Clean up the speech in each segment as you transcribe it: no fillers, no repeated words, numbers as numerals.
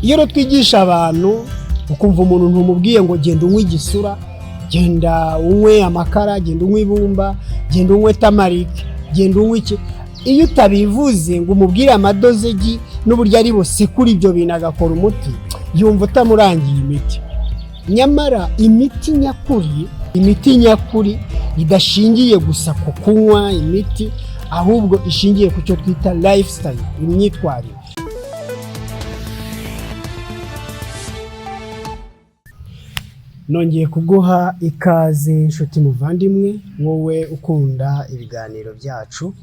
Iyo rero twigisha abantu ukumva umuntu ntumubwiye ngo genda unywe igisura, genda unywe amakara, genda unywe ibumba, genda unywe tamarike, genda unywe iki, iyo utabivuze ngo umubwire amadozegi n'uburyo ari busekura ibyo bintu agakora umuti, yumva utamurangiye imiti. Nyamara imiti nyakuri idashingiye gusa ku kunywa imiti, ahubwo ishingiye ku cyo twita lifestyle, imyitwarire. Nongeye kuguha ikaze nshuti muvandimwe, wowe ukunda ibiganiro byacu,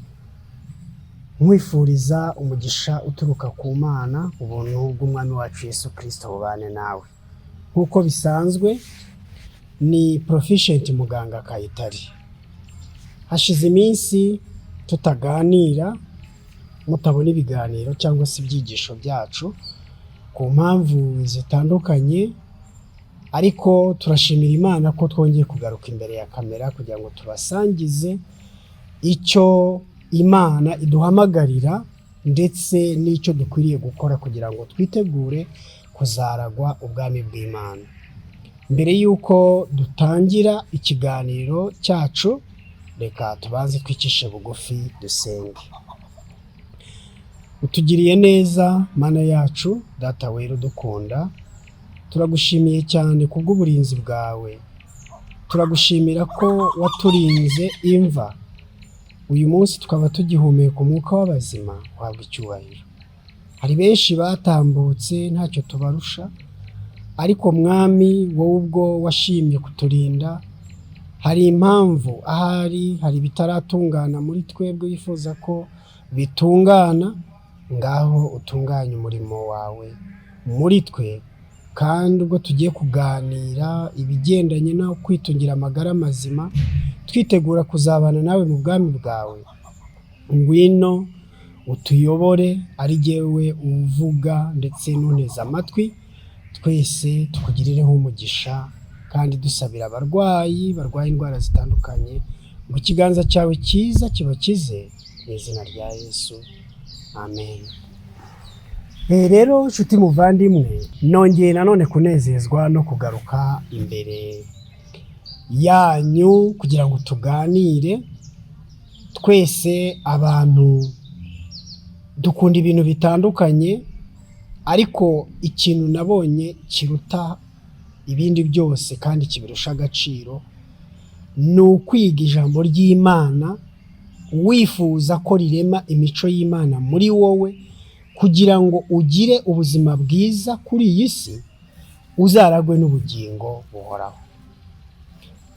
nkwifuriza umugisha uturuka ku Mana, ubuntu bw'Umwami wacu Yesu Kristo bubane nawe. Nk'uko bisanzwe ni Proficient Muganga Kayitare. Hashize iminsi tutaganira, mutabona ibiganiro cyangwa se ibyigisho byacu ku mpamvu zitandukanye, ariko turashimira Imana ko twongeye kugaruka imbere ya kamera kugira ngo tubasangize icyo Imana iduhamagarira ndetse n'icyo dukwiriye gukora kugira ngo twitegure kuzaragwa ubwami bw'Imana. Mbere y'uko dutangira ikiganiro cyacu, reka tubanze twicishe bugufi dusenge. Utugiriye neza Mana yacu, Data wera udukunda, turagushimiye cyane kubw'uburinzi bwawe, turagushimira ko waturinze imva, uyu munsi tukaba tugihumeka umwuka w'abazima, uhabwa icyubahiro. Hari benshi batambutse ntacyo tubarusha, ariko Mwami wowe ubwo washimye kuturinda, hari impamvu, ahari hari bitaratungana muri twebwe wifuza ko bitungana, ngaho utunganye umurimo wawe muri twe. Kandi ubwo tugiye kuganira ibigendanye no kwitungira amagara mazima, twitegura kuzabana nawe mu bwami bwawe, ngwino utuyobore, ari jyewe uvuga ndetse n'unteze amatwi, twese tukugirireho umugisha, kandi dusabira abarwayi barwaye indwara zitandukanye ngo ikiganza cyawe cyiza kibakize mu izina rya Yesu, amen. Rero nshuti muvandimwe, nongeye nanone kunezezwa no kugaruka imbere yanyu kugira ngo tuganire. Twese abantu dukunda ibintu bitandukanye, ariko ikintu nabonye kiruta ibindi byose kandi kibirusha agaciro ni ukwiga ijambo ry'Imana, wifuza ko rirema imico y'Imana muri wowe, kugira ngo ugire ubuzima bwiza kuri iyi si, uzaragwe n'ubugingo buhoraho.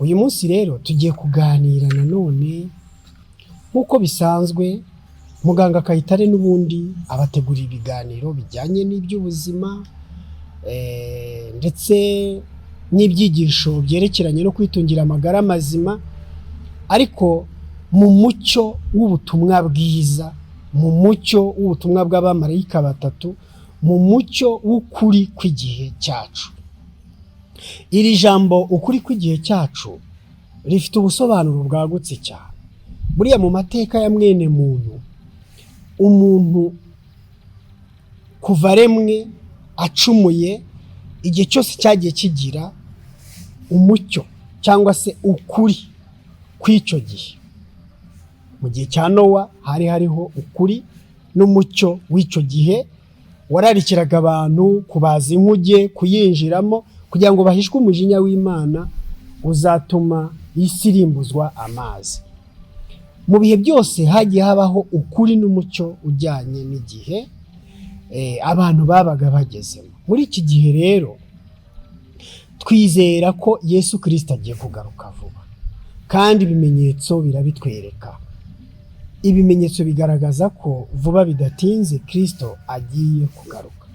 Uyu munsi rero tugiye kuganira nanone nk'uko bisanzwe. Muganga Kayitare n'ubundi abategura ibiganiro bijyanye n'iby'ubuzima ndetse n'ibyigisho byerekeranye no kwitungira amagara mazima, ariko mu mucyo w'ubutumwa bwiza, mu mucyo w'ubutumwa bw'abamarayika batatu, mu mucyo w'ukuri kw'igihe cyacu. Iri jambo ukuri kw'igihe cyacu rifite ubusobanuro bwagutse cyane. Buriya mu mateka ya mwene muntu, umuntu kuva aremwe acumuye, igihe cyose cyagiye kigira umucyo cyangwa se ukuri kw'icyo gihe. Mu gihe cya Nowa hari hariho ukuri n'umucyo w'icyo gihe, wararikiraga abantu kubaza inkuge, kuyinjiramo kugira ngo bahishwe umujinya w'Imana uzatuma isi irimbuzwa amazi. Mu bihe byose hagiye habaho ukuri n'umucyo ujyanye n'igihe abantu babaga bagezemo. Muri iki gihe rero twizera ko Yesu Kristo agiye kugaruka vuba, kandi ibimenyetso birabitwereka. Ibimenyetso bigaragaza ko vuba bidatinze Kristo agiye kugaruka.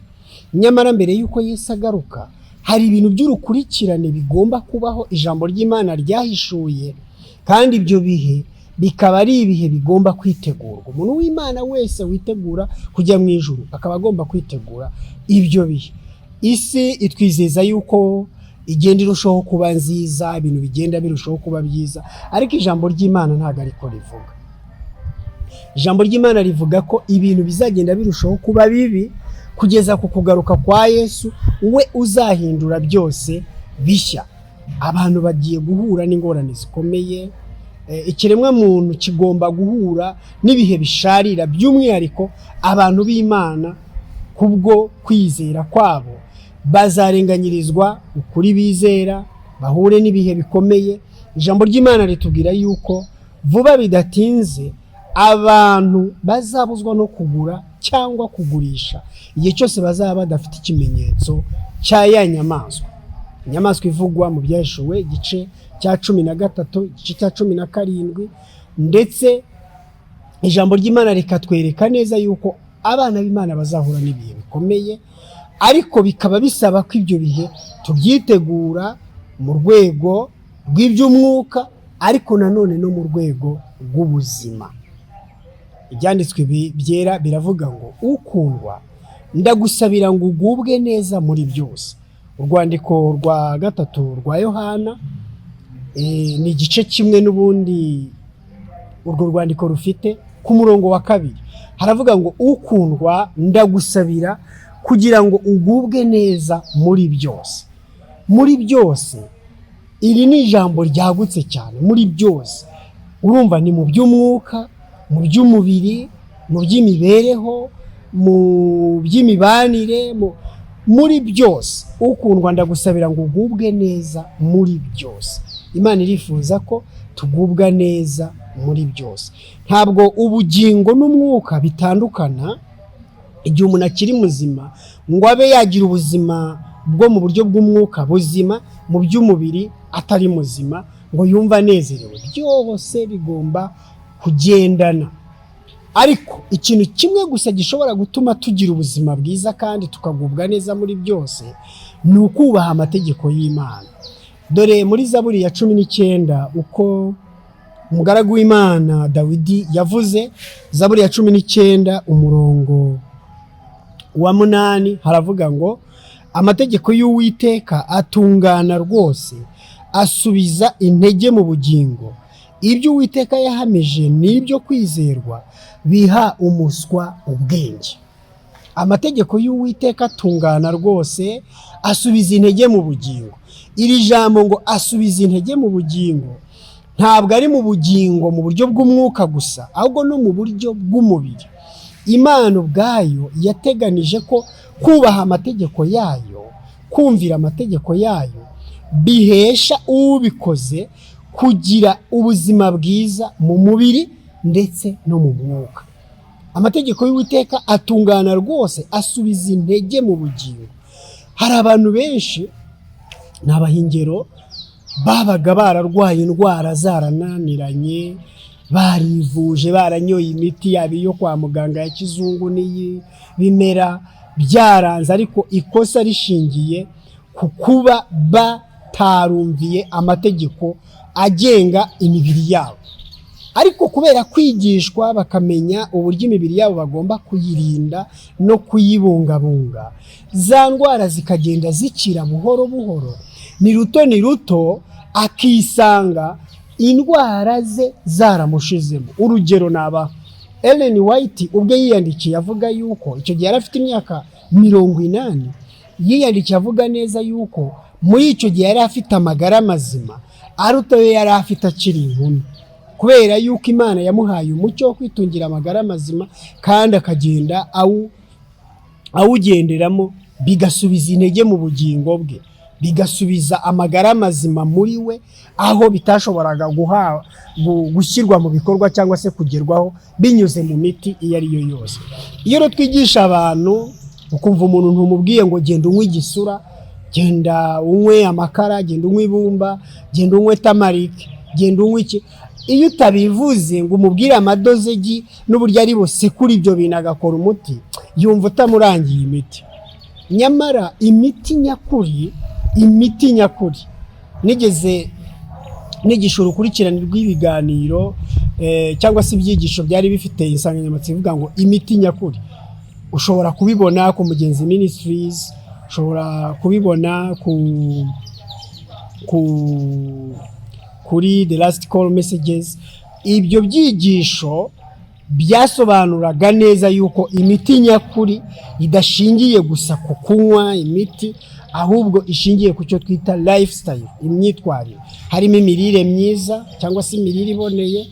Nyamara mbere y'uko Yesu agaruka, hari ibintu by'urukurikirane bigomba kubaho ijambo ry'Imana ryahishuye, kandi ibyo bihe bikaba ari ibihe bigomba kwitegurwa. Umuntu w'Imana wese witegura kujya mu ijuru akaba agomba kwitegura ibyo bihe. Isi itwizeza yuko igenda irushaho kuba nziza, ibintu bigenda birushaho kuba byiza, ariko ijambo ry'Imana ntabwo ariko rivuga. Ijambo ry'Imana rivuga ko ibintu bizagenda birushaho kuba bibi kugeza ku kugaruka kwa Yesu, we uzahindura byose bishya. Abantu bagiye guhura n'ingorane zikomeye. Ikiremwa muntu kigomba guhura n'ibihe bisharira, by'umwihariko abantu b'Imana kubwo kwizera kwabo bazarenganyirizwa ukuri bizera, bahure n'ibihe bikomeye. Ijambo ry'Imana ritubwira yuko vuba bidatinze abantu bazabuzwa no kugura cyangwa kugurisha igihe cyose bazaba badafite ikimenyetso cya ya nyamaswa. Inyamaswa ivugwa mu Byahishuwe igice cya 13, igice cya 17, ndetse ijambo ry'Imana rikatwereka neza yuko abana b'Imana bazahura n'ibihe bikomeye, ariko bikaba bisaba ko ibyo bihe tubyitegura mu rwego rw'iby'umwuka, ariko nanone no mu rwego rw'ubuzima. Ibyanditswe byera biravuga ngo, ukundwa ndagusabira ngo ugubwe neza muri byose. Urwandiko rwa 3 rwa Yohana ni igice kimwe n'ubundi urwo rwandiko rufite ku murongo wa 2, haravuga ngo ukundwa ndagusabira kugira ngo ugubwe neza muri byose. Muri byose, iri ni ijambo ryagutse cyane. Muri byose urumva ni mu by'umwuka, mu by'umubiri, mu by'imibereho, mu by'imibanire, muri byose. Ukundwa ndagusabira ngo ugubwe neza muri byose. Imana irifuza ko tugubwa neza muri byose. Ntabwo ubugingo n'umwuka bitandukana. Igihe umuntu akiri muzima ngo abe yagira ubuzima bwo mu buryo bw'umwuka buzima, mu by'umubiri atari muzima ngo yumva anezerewe, byose bigomba kugendana. Ariko ikintu kimwe gusa gishobora gutuma tugira ubuzima bwiza kandi tukagubwa neza muri byose ni ukubaha amategeko y'Imana. Dore muri Zaburi ya 19 uko umugaragu w'Imana Dawidi yavuze, Zaburi ya 19 umurongo wa 8 haravuga ngo, amategeko y'Uwiteka atungana rwose, asubiza intege mu bugingo. Ibyo Uwiteka yahamije n'ibyo kwizerwa, biha umuswa ubwenge. Amategeko y'Uwiteka atungana rwose, asubiza intege mu bugingo. Iri jambo ngo asubiza intege mu bugingo ntabwo ari mu bugingo mu buryo bw'umwuka gusa, ahubwo no mu buryo bw'umubiri. Imana ubwayo yateganije ko kubaha amategeko yayo, kumvira amategeko yayo, bihesha ubikoze kugira ubuzima bwiza mu mubiri ndetse no mu mwuka. Amategeko y'Uwiteka atungana rwose, asubiza intege mu bugingo. Hari abantu benshi n'abahingero babaga bararwaye indwara zarananiranye, barivuje, baranyoye imiti yabo yo kwa muganga ya kizungu n'iyi bimera, byaranze, ariko ikosa rishingiye ku kuba batarumviye amategeko agenga imibiri yabo. Ariko kubera kwigishwa bakamenya uburyo imibiri yabo bagomba kuyirinda no kuyibungabunga, za ndwara zikagenda zikira buhoro buhoro, ni ruto akisanga indwara ze zaramushizemo. Urugero naba Ellen White ubwe yiyandikiye avuga yuko icyo gihe yari afite imyaka 80, yiyandikiye avuga neza yuko muri icyo gihe yari afite amagara mazima aruta yo yari afite akiri inkumi, kubera yuko Imana yamuhaye umucyo wo kwitungira amagara mazima kandi akagenda awugenderamo, bigasubiza intege mu bugingo bwe, bigasubiza amagara mazima muri we, aho bitashoboraga gushyirwa mu bikorwa cyangwa se kugerwaho binyuze mu miti iyo ari yo yose. Iyo rero twigisha abantu, ukumva umuntu ntumubwiye ngo genda unywe igisura, genda unywe amakara, genda unywe ibumba, genda unywe tamarike, genda unywe iki, iyo utabivuze ngo umubwire amadozegi n'uburyo ari busekura ibyo bintu agakora umuti, yumva utamurangiye imiti. Nyamara imiti nyakuri, nigeze nigisha urukurikirane rw'ibiganiro cyangwa se ibyigisho byari bifite insanganyamatsiko ivuga ngo imiti nyakuri. Ushobora kubibona ku Mugenzi Ministries, ushobora kubibona kuri The Last Call Messages. Ibyo byigisho byasobanuraga neza yuko imiti nyakuri idashingiye gusa ku kunywa imiti, ahubwo ishingiye ku cyo twita lifestyle, imyitwarire. Harimo imirire myiza cyangwa se imirire iboneye,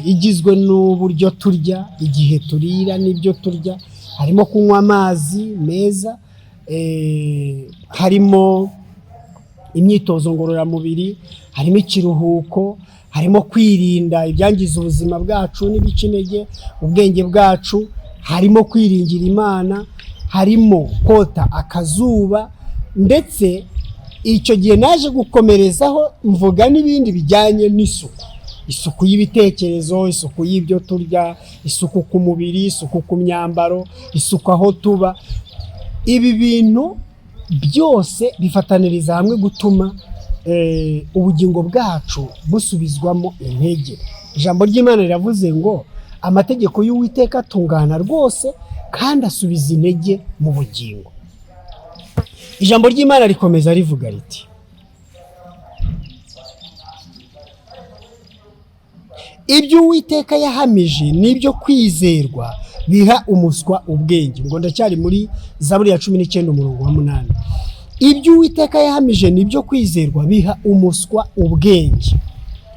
igizwe n'uburyo turya, igihe turira n'ibyo turya, harimo kunywa amazi meza, harimo imyitozo ngororamubiri, harimo ikiruhuko, harimo kwirinda ibyangiza ubuzima bwacu n'ibica intege ubwenge bwacu, harimo kwiringira Imana, harimo kota akazuba, ndetse icyo gihe naje gukomerezaho mvuga n'ibindi bijyanye n'isuku. Isuku y'ibitekerezo, isuku y'ibyo turya, isuku ku mubiri, isuku ku myambaro, isuku aho tuba. Ibi bintu byose bifataniriza hamwe gutuma ubugingo bwacu busubizwamo intege. Ijambo ry'Imana riravuze ngo amategeko y'Uwiteka atungana rwose kandi asubiza intege mu bugingo. Ijambo ry'Imana rikomeza rivuga riti, ibyo Uwiteka yahamije n'ibyo kwizerwa biha umuswa ubwenge. Ngo ndacyari muri Zaburi ya 19:8. Ibyo Uwiteka yahamije n'ibyo kwizerwa biha umuswa ubwenge.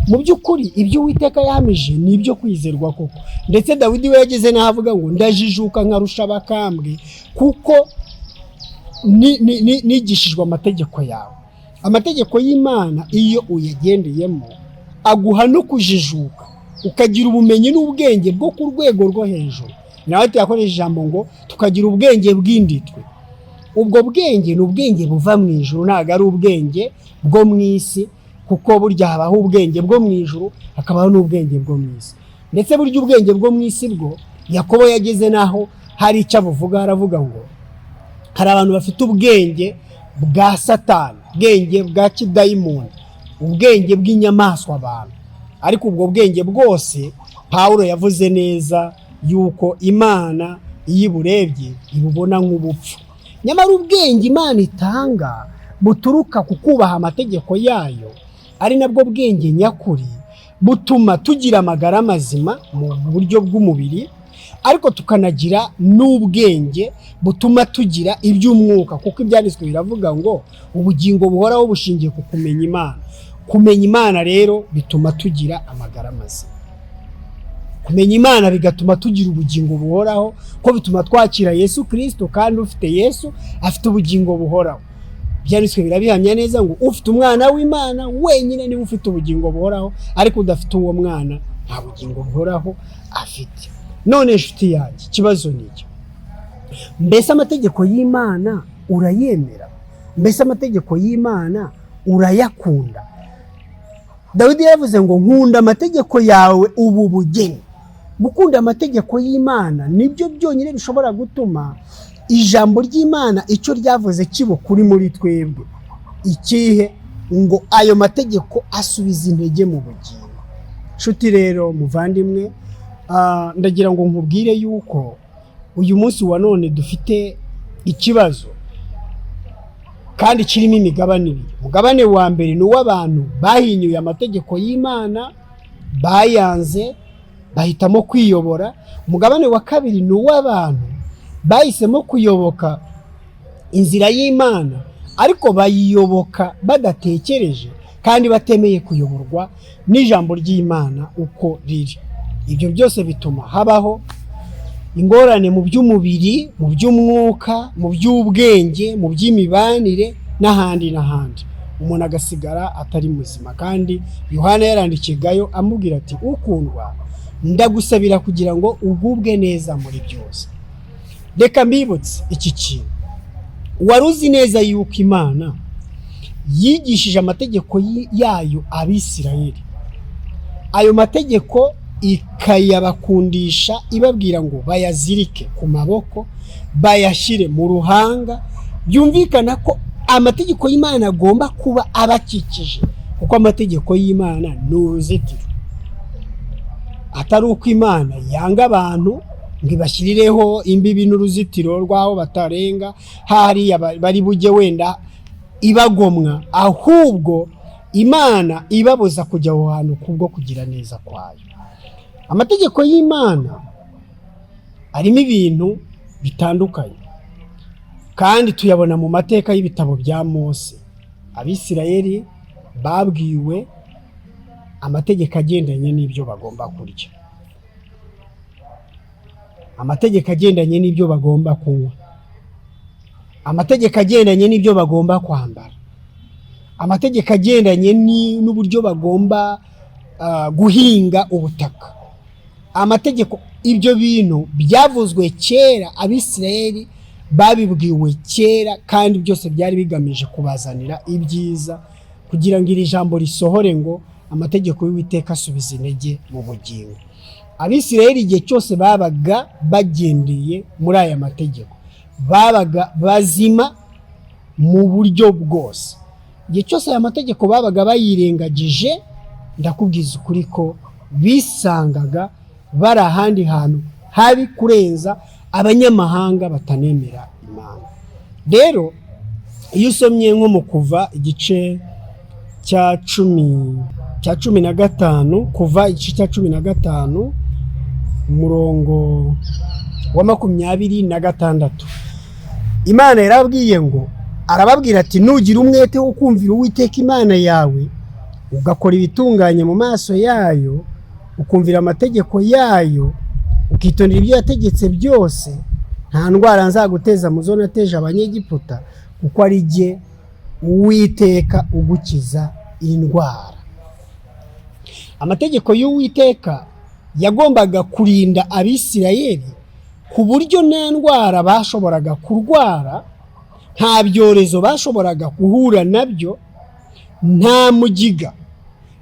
Mu by'ukuri ibyo Uwiteka yahamije n'ibyo kwizerwa koko. Ndetse Dawidi we yageze n'aho avuga ngo ndajijuka nkarusha abakambwe kuko nigishijwe amategeko yawe. Amategeko y'Imana iyo uyagendeyemo aguha no kujijuka, ukagira ubumenyi n'ubwenge bwo ku rwego rwo hejuru. Nawe tuyakoresha ijambo ngo tukagira ubwenge bw'inditwe. Ubwo bwenge ni ubwenge buva mu ijuru, ntabwo ari ubwenge bwo mu isi, kuko burya habaho ubwenge bwo mu ijuru hakabaho n'ubwenge bwo mu isi. Ndetse burya ubwenge bwo mu isi bwo Yakobo yageze naho hari icyo abuvuga, aravuga ngo hari abantu bafite ubwenge bwa Satani, ubwenge bwa kidayimoni, ubwenge bw'inyamaswa abantu. Ariko ubwo bwenge bwose Pawulo yavuze neza yuko Imana iyo iburebye ibubona nk'ubupfu. Nyamara ubwenge Imana itanga buturuka ku kubaha amategeko yayo, ari nabwo bwenge nyakuri, butuma tugira amagara mazima mu buryo bw'umubiri, ariko tukanagira n'ubwenge butuma tugira iby'umwuka, kuko ibyanditswe biravuga ngo ubugingo buhoraho bushingiye ku kumenya Imana. Kumenya Imana rero bituma tugira amagara mazima. Kumenya Imana bigatuma tugira ubugingo buhoraho, ko bituma twakira Yesu Kristo, kandi ufite Yesu afite ubugingo buhoraho. Byanditswe birabihamya neza ngo ufite umwana w'Imana wenyine niwe ufite ubugingo buhoraho, ariko udafite uwo mwana nta bugingo buhoraho afite. None inshuti yanjye, ikibazo ni iki? Mbese amategeko y'Imana urayemera? Mbese amategeko y'Imana urayakunda? Dawidi yavuze ngo nkunda amategeko yawe ubu bugeni. Gukunda amategeko y'Imana nibyo byonyine bishobora gutuma ijambo ry'Imana icyo ryavuze kibo kuri muri twebwe. Ikihe? Ngo ayo mategeko asubiza intege mu bugingo. Nshuti rero muvandimwe, ndagira ngo nkubwire yuko uyu munsi wa none dufite ikibazo kandi kirimo imigabane ibiri. Umugabane wa mbere ni uw'abantu bahinyuye amategeko y'Imana, bayanze, bahitamo kwiyobora. Umugabane wa kabiri ni uw'abantu bahisemo kuyoboka inzira y'Imana, ariko bayiyoboka badatekereje kandi batemeye kuyoborwa n'ijambo ry'Imana uko riri. Ibyo byose bituma habaho ingorane mu by'umubiri, mu by'umwuka, mu by'ubwenge, mu by'imibanire n'ahandi n'ahandi. Umuntu agasigara atari muzima. Kandi Yohana yarandikiye Gayo amubwira ati, ukundwa, ndagusabira kugira ngo ugubwe neza muri byose. Reka mbibutse iki kintu. Wari uzi neza yuko Imana yigishije amategeko yayo Abisirayeli? Ayo mategeko ikayabakundisha ibabwira ngo bayazirike ku maboko, bayashyire mu ruhanga. Byumvikana ko amategeko y'Imana agomba kuba abakikije, kuko amategeko y'Imana ni uruzitiro. Atari uko Imana yanga abantu ngo ibashyirireho imbibi n'uruzitiro rw'aho batarenga, hariya bari bujye wenda ibagomwa, ahubwo Imana ibabuza kujya aho hantu kubwo kugira neza kwayo. Amategeko y'Imana arimo ibintu bitandukanye kandi tuyabona mu mateka y'ibitabo bya Mose. Abisirayeli babwiwe amategeko agendanye n'ibyo bagomba kurya, amategeko agendanye n'ibyo bagomba kunywa, amategeko agendanye n'ibyo bagomba kwambara, amategeko agendanye n'uburyo bagomba guhinga ubutaka. Amategeko, ibyo bintu byavuzwe kera, Abisirayeli babibwiwe kera, kandi byose byari bigamije kubazanira ibyiza, kugira ngo iri jambo risohore ngo amategeko y'Uwiteka asubiza intege mu bugingo. Abisirayeli igihe cyose babaga bagendeye muri aya mategeko, babaga bazima mu buryo bwose. Igihe cyose aya mategeko babaga bayirengagije, ndakubwiza ukuri ko bisangaga bari ahandi hantu habi kurenza abanyamahanga batanemera Imana. Rero iyo usomye nko mu Kuva igice cya 15, Kuva igice cya 15 umurongo wa 26, Imana yarabwiye ngo, arababwira ati nugira umwete wo kumvira Uwiteka Imana yawe, ugakora ibitunganye mu maso yayo, ukumvira amategeko yayo, ukitondera ibyo yategetse byose, nta ndwara nzaguteza mu zo nateje Abanyegiputa, kuko ari jye Uwiteka ugukiza indwara. Amategeko y'Uwiteka yagombaga kurinda Abisirayeli ku buryo nta ndwara bashoboraga kurwara, nta byorezo bashoboraga guhura nabyo, nta mugiga,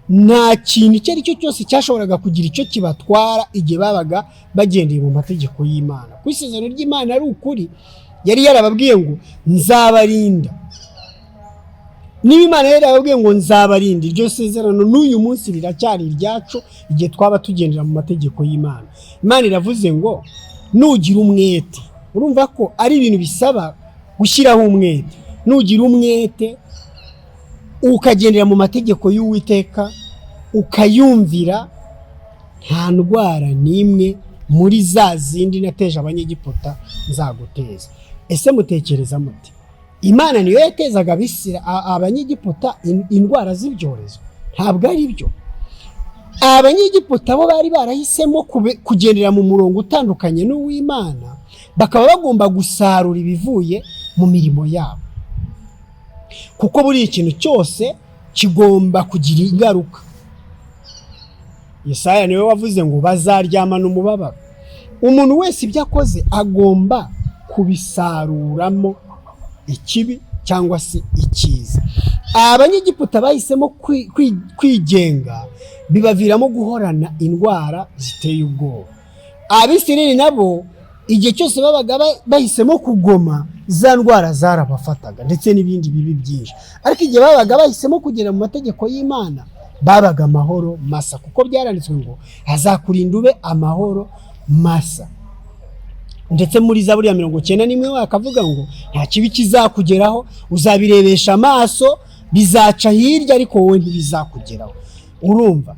nta kintu icyo ari cyo cyose cyashoboraga kugira icyo kibatwara igihe babaga bagendeye mu mategeko y'Imana. Ku isezerano ry'Imana ari ukuri, yari yarababwiye ngo nzabarinda. Niba Imana yari yarababwiye ngo nzabarinda, iryo sezerano n'uyu munsi riracyari iryacu igihe twaba tugendera mu mategeko y'Imana. Imana iravuze ngo nugira umwete. Urumva ko ari ibintu bisaba gushyiraho umwete. Nugira umwete ukagendera mu mategeko y'Uwiteka, ukayumvira, nta ndwara n'imwe muri za zindi nateje Abanyegiputa nzaguteza. Ese mutekereza muti Imana niyo yatezaga Abanyegiputa indwara z'ibyorezo? Ntabwo ari byo. Abanyegiputa bo bari barahisemo kugendera mu murongo utandukanye n'uw'Imana, bakaba bagomba gusarura ibivuye mu mirimo yabo, kuko buri ikintu cyose kigomba kugira ingaruka. Yesaya niwe wavuze ngo bazaryamana umubabaro. Umuntu wese ibyo akoze agomba kubisaruramo ikibi cyangwa se icyiza. Abanyegiputa bahisemo kwigenga, bibaviramo guhorana indwara ziteye ubwoba. Abisirayeli nabo igihe cyose babaga bahisemo kugoma, za ndwara zarabafataga ndetse n'ibindi bibi byinshi. Ariko igihe babaga bahisemo kugera mu mategeko y'Imana, babaga amahoro masa, kuko byaranditswe ngo azakurinda ube amahoro masa. Ndetse muri Zaburi ya 91 akavuga ngo nta kibi kizakugeraho, uzabirebesha amaso, bizaca hirya ariko wowe ntibizakugeraho. Urumva,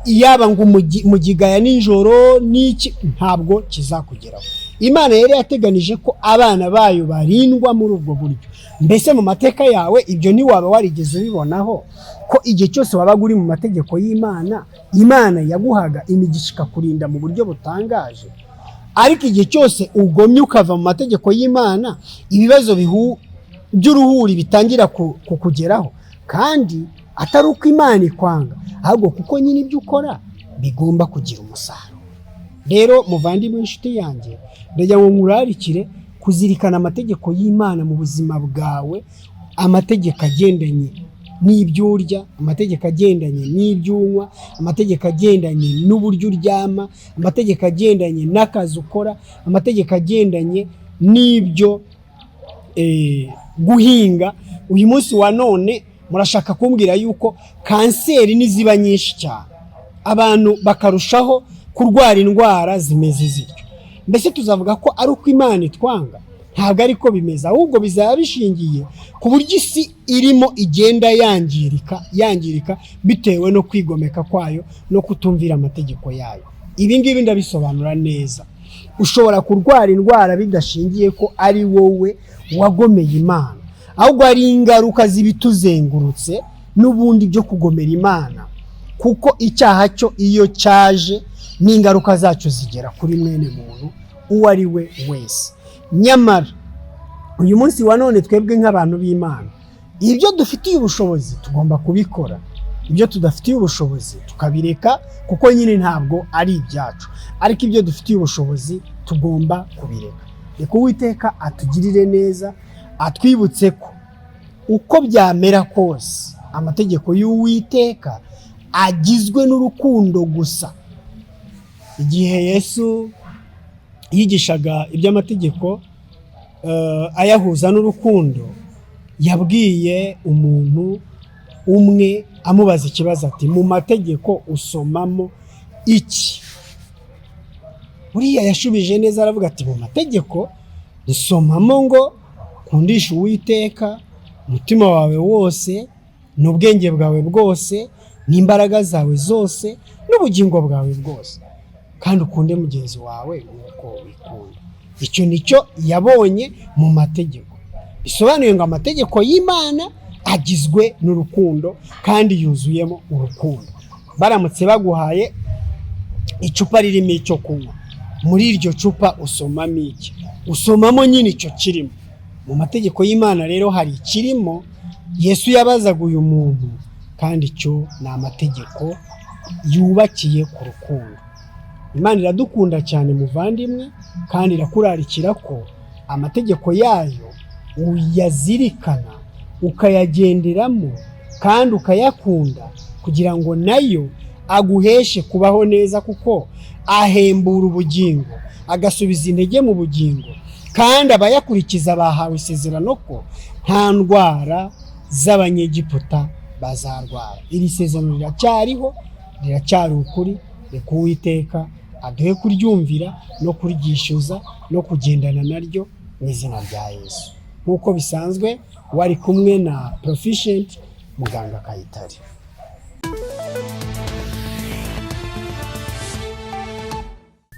yaba ngo mugigaya nijoro n'iki, ntabwo kizakugeraho. Imana yari yateganije ko abana bayo barindwa muri ubwo buryo. Mbese mu mateka yawe ibyo ntiwaba warigeze ubibonaho ko igihe cyose wabaga uri mu mategeko y'Imana, Imana yaguhaga imigisha ikakurinda mu buryo butangaje? Ariko igihe cyose ugomye ukava mu mategeko y'Imana, ibibazo by'uruhuri bitangira kukugeraho, kandi atari uko Imana ikwanga, ahubwo kuko nyine ibyo ukora bigomba kugira umusaruro. Rero muvandimwe inshuti yanjye, ndagira ngo nkurarikire kuzirikana amategeko y'Imana mu buzima bwawe, amategeko agendanye n'ibyo urya, amategeko agendanye n'ibyo unywa, amategeko agendanye n'uburyo uryama, amategeko agendanye n'akazi ukora, amategeko agendanye n'ibyo guhinga. Uyu munsi wa none murashaka kumbwira yuko kanseri niziba nyinshi cyane, abantu bakarushaho kurwara indwara zimeze zityo. Mbese tuzavuga ko ari uko Imana itwanga? Ntabwo ariko bimeze, ahubwo bizaba bishingiye ku buryo isi irimo igenda yangirika bitewe no kwigomeka kwayo no kutumvira amategeko yayo. Ibi ngibi ndabisobanura neza. Ushobora kurwara indwara bidashingiye ko ari wowe wagomeye Imana, ahubwo ari ingaruka z'ibituzengurutse n'ubundi byo kugomera Imana, kuko icyaha cyo iyo cyaje n'ingaruka zacyo zigera kuri mwene muntu uwo ari we wese. Nyamara uyu munsi wa none twebwe nk'abantu b'Imana, ibyo dufitiye ubushobozi tugomba kubikora, ibyo tudafitiye ubushobozi tukabireka, kuko nyine ntabwo ari ibyacu, ariko ibyo dufitiye ubushobozi tugomba kubireka. Reka Uwiteka atugirire neza, atwibutse ko uko byamera kose amategeko y'Uwiteka agizwe n'urukundo gusa. Igihe Yesu yigishaga iby'amategeko ayahuza n'urukundo, yabwiye umuntu umwe amubaza ikibazo ati, mu mategeko usomamo iki? Buriya yashubije neza aravuga ati, mu mategeko dusomamo ngo kundisha Uwiteka umutima wawe wose n'ubwenge bwawe bwose n'imbaraga zawe zose n'ubugingo bwawe bwose, kandi ukunde mugenzi wawe nk'uko wikunda. Icyo nicyo yabonye mu mategeko. Bisobanuye ngo amategeko y'Imana agizwe n'urukundo kandi yuzuyemo urukundo. Baramutse baguhaye icupa ririmo icyo kunywa, muri iryo cupa usomamo iki? Usomamo nyine icyo kirimo. Mu mategeko y'Imana rero hari ikirimo Yesu yabazaga uyu muntu, kandi icyo ni amategeko yubakiye ku rukundo. Imana iradukunda cyane muvandimwe, kandi irakurarikira ko amategeko yayo uyazirikana, ukayagenderamo kandi ukayakunda, kugira ngo nayo aguheshe kubaho neza, kuko ahembura ubugingo, agasubiza intege mu bugingo, kandi abayakurikiza bahawe isezerano ko nta ndwara z'Abanyegiputa bazarwara. Iri sezerano riracyariho, riracyari ukuri. Reka Uwiteka aduhe kuryumvira no kuryishyuza no kugendana naryo mu izina rya Yesu. Nk'uko bisanzwe wari kumwe na Proficient Muganga Kayitare.